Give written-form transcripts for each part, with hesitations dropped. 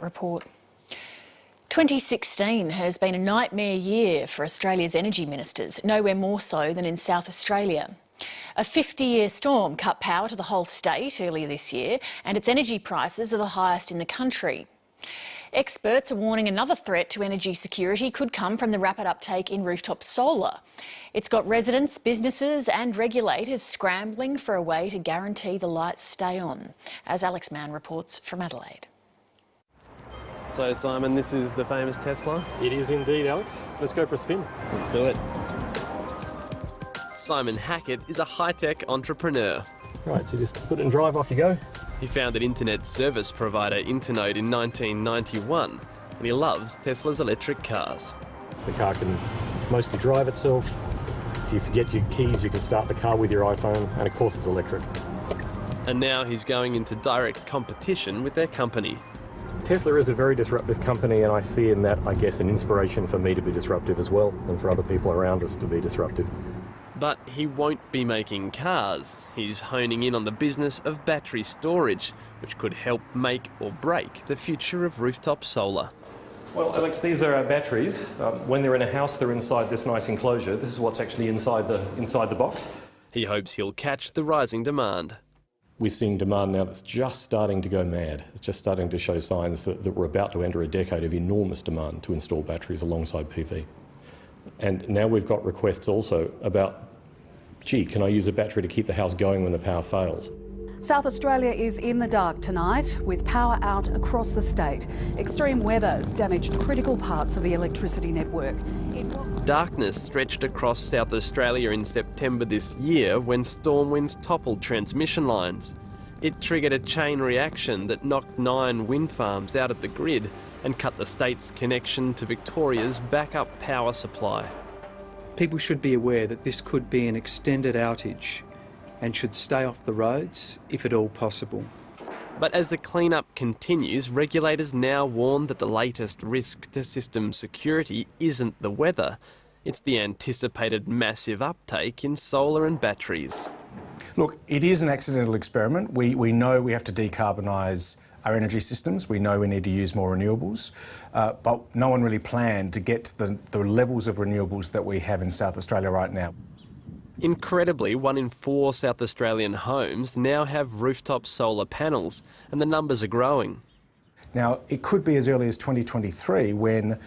that report. 2016 has been a nightmare year for Australia's energy ministers, nowhere more so than in South Australia. A 50-year storm cut power to the whole state earlier this year, and its energy prices are the highest in the country. Experts are warning another threat to energy security could come from the rapid uptake in rooftop solar. It's got residents, businesses and regulators scrambling for a way to guarantee the lights stay on, as Alex Mann reports from Adelaide. So Simon, this is the famous Tesla? It is indeed, Alex. Let's go for a spin. Let's do it. Simon Hackett is a high-tech entrepreneur. Right, so you just put it in drive, off you go. He founded internet service provider Internode in 1991, and he loves Tesla's electric cars. The car can mostly drive itself. If you forget your keys, you can start the car with your iPhone, and of course it's electric. And now he's going into direct competition with their company. Tesla is a very disruptive company, and I see in that, I guess, an inspiration for me to be disruptive as well, and for other people around us to be disruptive. But he won't be making cars. He's honing in on the business of battery storage, which could help make or break the future of rooftop solar. Well, Alex, these are our batteries. When they're in a house, they're inside this nice enclosure. This is what's actually inside the box. He hopes he'll catch the rising demand. We're seeing demand now that's just starting to go mad. It's just starting to show signs that we're about to enter a decade of enormous demand to install batteries alongside PV. And now we've got requests also about, gee, can I use a battery to keep the house going when the power fails? South Australia is in the dark tonight, with power out across the state. Extreme weather's damaged critical parts of the electricity network. Darkness stretched across South Australia in September this year when storm winds toppled transmission lines. It triggered a chain reaction that knocked 9 wind farms out of the grid and cut the state's connection to Victoria's backup power supply. People should be aware that this could be an extended outage and should stay off the roads if at all possible. But as the clean-up continues, regulators now warn that the latest risk to system security isn't the weather, it's the anticipated massive uptake in solar and batteries. Look, it is an accidental experiment. We know we have to decarbonise our energy systems. We know we need to use more renewables, but no one really planned to get to the levels of renewables that we have in South Australia right now. Incredibly, 1 in 4 South Australian homes now have rooftop solar panels, and the numbers are growing. Now, it could be as early as 2023 when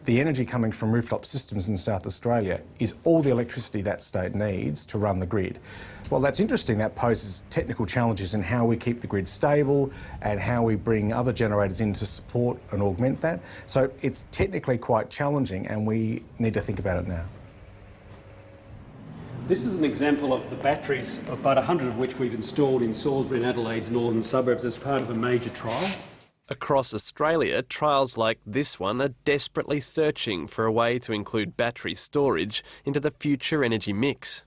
the energy coming from rooftop systems in South Australia is all the electricity that state needs to run the grid. Well, that's interesting. That poses technical challenges in how we keep the grid stable and how we bring other generators in to support and augment that. So it's technically quite challenging, and we need to think about it now. This is an example of the batteries, about 100 of which we've installed in Salisbury and Adelaide's northern suburbs as part of a major trial. Across Australia, trials like this one are desperately searching for a way to include battery storage into the future energy mix.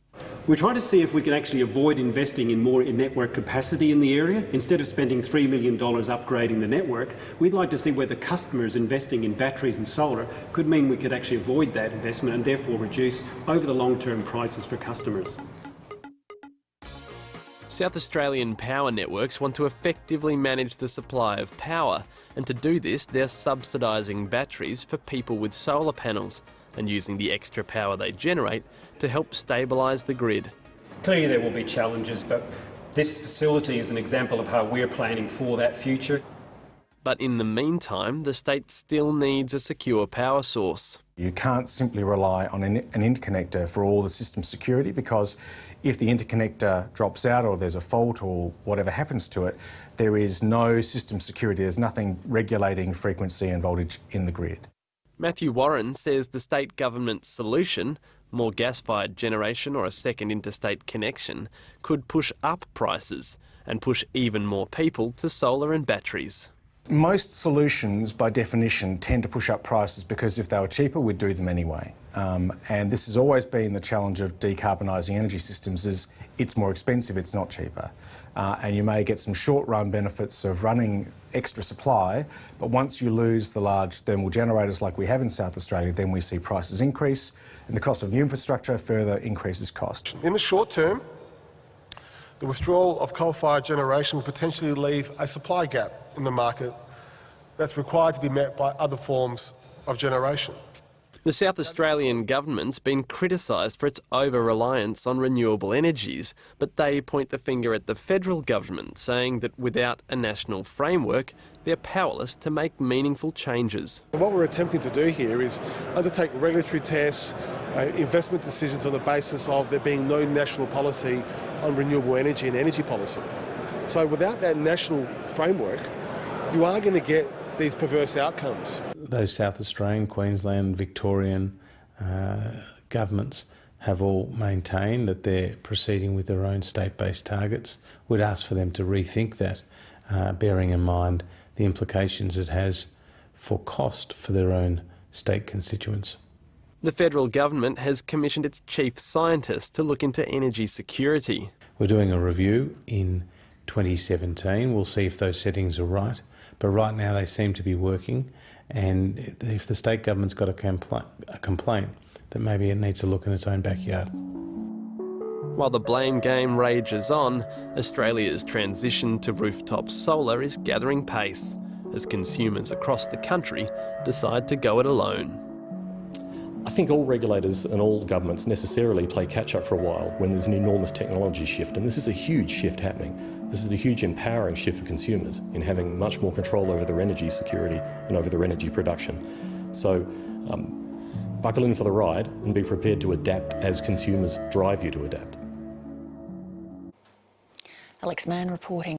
We're trying to see if we can actually avoid investing in more network capacity in the area. Instead of spending $3 million upgrading the network, we'd like to see whether customers investing in batteries and solar could mean we could actually avoid that investment and therefore reduce over the long-term prices for customers. South Australian power networks want to effectively manage the supply of power, and to do this they're subsidising batteries for people with solar panels and using the extra power they generate to help stabilise the grid. Clearly there will be challenges, but this facility is an example of how we're planning for that future. But in the meantime, the state still needs a secure power source. You can't simply rely on an interconnector for all the system security, because if the interconnector drops out or there's a fault or whatever happens to it, there is no system security. There's nothing regulating frequency and voltage in the grid. Matthew Warren says the state government's solution, more gas-fired generation or a second interstate connection, could push up prices and push even more people to solar and batteries. Most solutions, by definition, tend to push up prices because if they were cheaper, we'd do them anyway. And this has always been the challenge of decarbonising energy systems: is it's more expensive, it's not cheaper. And you may get some short-run benefits of running extra supply, but once you lose the large thermal generators like we have in South Australia, then we see prices increase, and the cost of new infrastructure further increases cost. In the short term, the withdrawal of coal-fired generation will potentially leave a supply gap in the market that's required to be met by other forms of generation. The South Australian government's been criticised for its over-reliance on renewable energies, but they point the finger at the federal government, saying that without a national framework, they're powerless to make meaningful changes. What we're attempting to do here is undertake regulatory tests, investment decisions on the basis of there being no national policy on renewable energy and energy policy. So without that national framework, you are going to get these perverse outcomes. Those South Australian, Queensland, Victorian governments have all maintained that they're proceeding with their own state-based targets. We'd ask for them to rethink that, bearing in mind the implications it has for cost for their own state constituents. The federal government has commissioned its chief scientist to look into energy security. We're doing a review in 2017. We'll see if those settings are right. But right now they seem to be working, and if the state government's got a complaint, that maybe it needs to look in its own backyard. While the blame game rages on, Australia's transition to rooftop solar is gathering pace as consumers across the country decide to go it alone. I think all regulators and all governments necessarily play catch-up for a while when there's an enormous technology shift, and this is a huge shift happening. This is a huge empowering shift for consumers in having much more control over their energy security and over their energy production. So buckle in for the ride and be prepared to adapt as consumers drive you to adapt. Alex Mann reporting.